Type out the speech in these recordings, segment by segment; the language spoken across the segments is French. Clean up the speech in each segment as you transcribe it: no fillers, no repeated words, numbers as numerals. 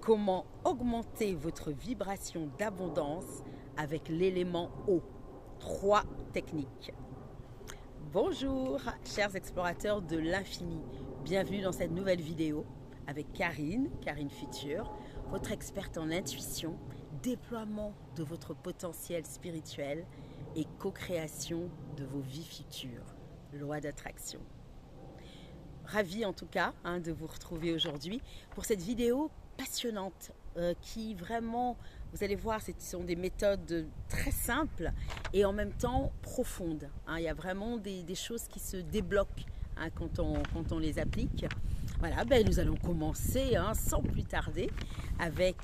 Comment augmenter votre vibration d'abondance avec l'élément eau? 3 techniques. Bonjour, chers explorateurs de l'infini. Bienvenue dans cette nouvelle vidéo avec Karine Future, votre experte en intuition, déploiement de votre potentiel spirituel et co-création de vos vies futures. Loi d'attraction. Ravie en tout cas de vous retrouver aujourd'hui pour cette vidéo passionnante qui vraiment, vous allez voir, ce sont des méthodes très simples et en même temps profondes. Il y a vraiment des choses qui se débloquent quand on les applique. Voilà, nous allons commencer sans plus tarder avec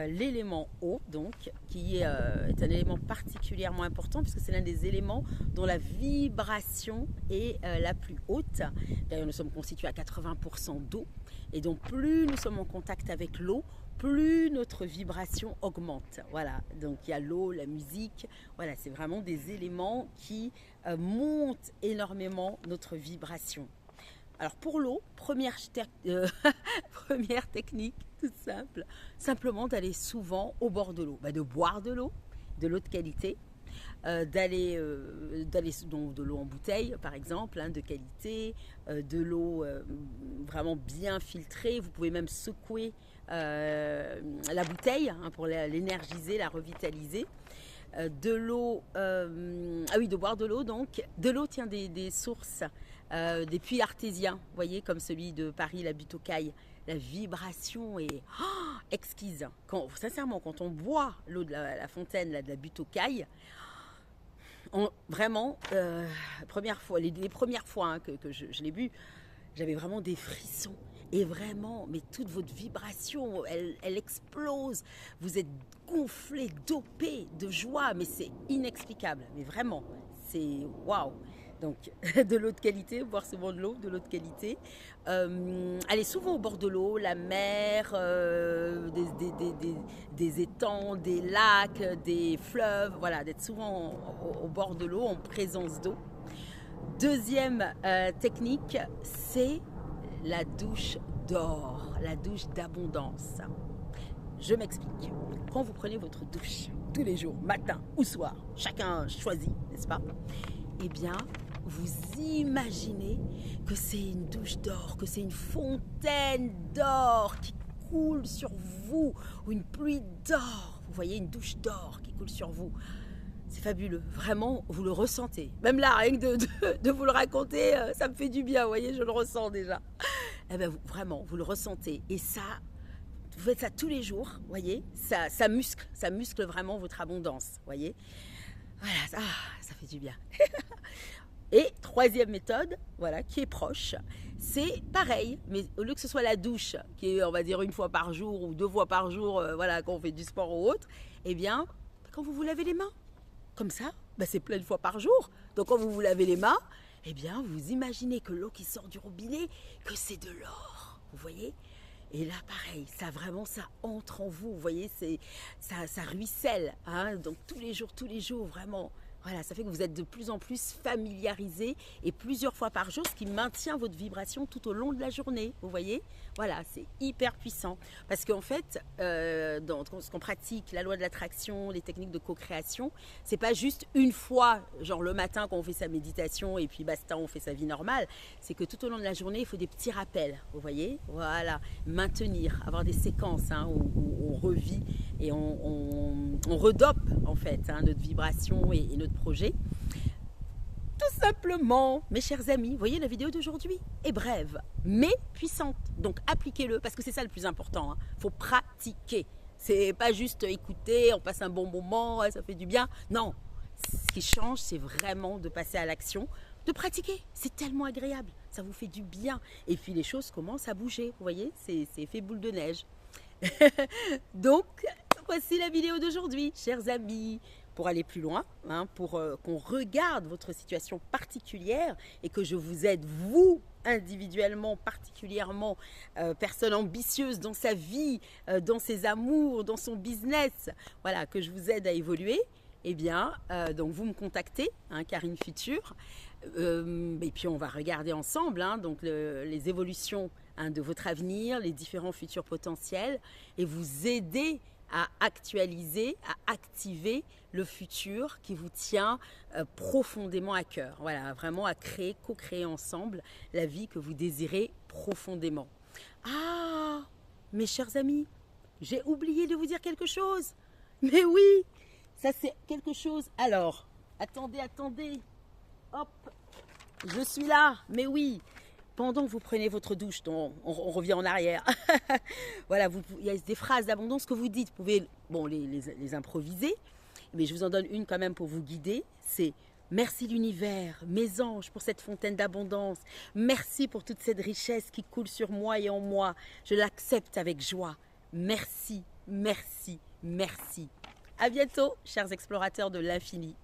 l'élément eau, donc, qui est un élément particulièrement important puisque c'est l'un des éléments dont la vibration est la plus haute. D'ailleurs, nous sommes constitués à 80% d'eau et donc plus nous sommes en contact avec l'eau, plus notre vibration augmente. Voilà, donc il y a l'eau, la musique, voilà, c'est vraiment des éléments qui montent énormément notre vibration. Alors pour l'eau, première technique toute simple, simplement d'aller souvent au bord de l'eau, de boire de l'eau de qualité, d'aller de l'eau en bouteille par exemple, de qualité, de l'eau vraiment bien filtrée. Vous pouvez même secouer la bouteille pour l'énergiser, la revitaliser. De l'eau, de boire de l'eau donc. De l'eau tient des sources, des puits artésiens, vous voyez, comme celui de Paris, la butte aux Cailles. La vibration est exquise. Sincèrement, quand on boit l'eau de la fontaine, de la butte aux Cailles, vraiment, les premières fois que je l'ai bu, j'avais vraiment des frissons. Et vraiment, mais toute votre vibration, elle explose. Vous êtes gonflé, dopé de joie, mais c'est inexplicable. Mais vraiment, c'est waouh. Donc, de l'eau de qualité, boire souvent de l'eau de qualité. Allez souvent au bord de l'eau, la mer, des étangs, des lacs, des fleuves. Voilà, d'être souvent au bord de l'eau, en présence d'eau. Deuxième technique, c'est la douche d'or, la douche d'abondance. Je m'explique. Quand vous prenez votre douche tous les jours, matin ou soir, chacun choisit, n'est-ce pas? Eh bien, vous imaginez que c'est une douche d'or, que c'est une fontaine d'or qui coule sur vous, ou une pluie d'or. Vous voyez, une douche d'or qui coule sur vous. C'est fabuleux, vraiment, vous le ressentez. Même là, rien que de vous le raconter, ça me fait du bien, vous voyez, je le ressens déjà. Eh bien, vraiment, vous le ressentez. Et ça, vous faites ça tous les jours, vous voyez, ça muscle vraiment votre abondance, vous voyez. Voilà, ça fait du bien. Et troisième méthode, voilà, qui est proche, c'est pareil, mais au lieu que ce soit la douche, qui est, on va dire, 1 fois par jour ou 2 fois par jour, voilà, quand on fait du sport ou autre, eh bien, quand vous vous lavez les mains, comme ça, c'est plein de fois par jour. Donc quand vous vous lavez les mains, eh bien, vous imaginez que l'eau qui sort du robinet, que c'est de l'or, vous voyez. Et là, pareil, ça entre en vous, vous voyez, ça ruisselle, donc tous les jours, vraiment. Voilà, ça fait que vous êtes de plus en plus familiarisé et plusieurs fois par jour, ce qui maintient votre vibration tout au long de la journée, vous voyez. Voilà, c'est hyper puissant. Parce qu'en fait, dans ce qu'on pratique, la loi de l'attraction, les techniques de co-création, c'est pas juste une fois, genre le matin quand on fait sa méditation et puis basta, on fait sa vie normale. C'est que tout au long de la journée, il faut des petits rappels, vous voyez. Voilà, maintenir, avoir des séquences où on revit et on redope en fait notre vibration et notre projet. Tout simplement, mes chers amis, vous voyez, la vidéo d'aujourd'hui est brève, mais puissante. Donc appliquez-le, parce que c'est ça le plus important. Faut pratiquer. C'est pas juste écouter, on passe un bon moment, ça fait du bien. Non, ce qui change, c'est vraiment de passer à l'action, de pratiquer. C'est tellement agréable, ça vous fait du bien. Et puis les choses commencent à bouger, vous voyez, c'est effet boule de neige. Donc, voici la vidéo d'aujourd'hui, chers amis. Pour aller plus loin, pour qu'on regarde votre situation particulière et que je vous aide, vous, individuellement, particulièrement, personne ambitieuse dans sa vie, dans ses amours, dans son business, voilà, que je vous aide à évoluer, eh bien, donc vous me contactez, Karine Future, et puis on va regarder ensemble donc les évolutions hein, de votre avenir, les différents futurs potentiels et vous aider à actualiser, à activer le futur qui vous tient profondément à cœur. Voilà, vraiment à créer, co-créer ensemble la vie que vous désirez profondément. Ah, mes chers amis, j'ai oublié de vous dire quelque chose. Mais oui, ça c'est quelque chose. Alors, attendez. Hop, je suis là. Mais oui, pendant que vous prenez votre douche, on revient en arrière. Voilà, il y a des phrases d'abondance que vous dites. Vous pouvez les improviser, mais je vous en donne une quand même pour vous guider. C'est merci l'univers, mes anges, pour cette fontaine d'abondance. Merci pour toute cette richesse qui coule sur moi et en moi. Je l'accepte avec joie. Merci, merci, merci. À bientôt, chers explorateurs de l'infini.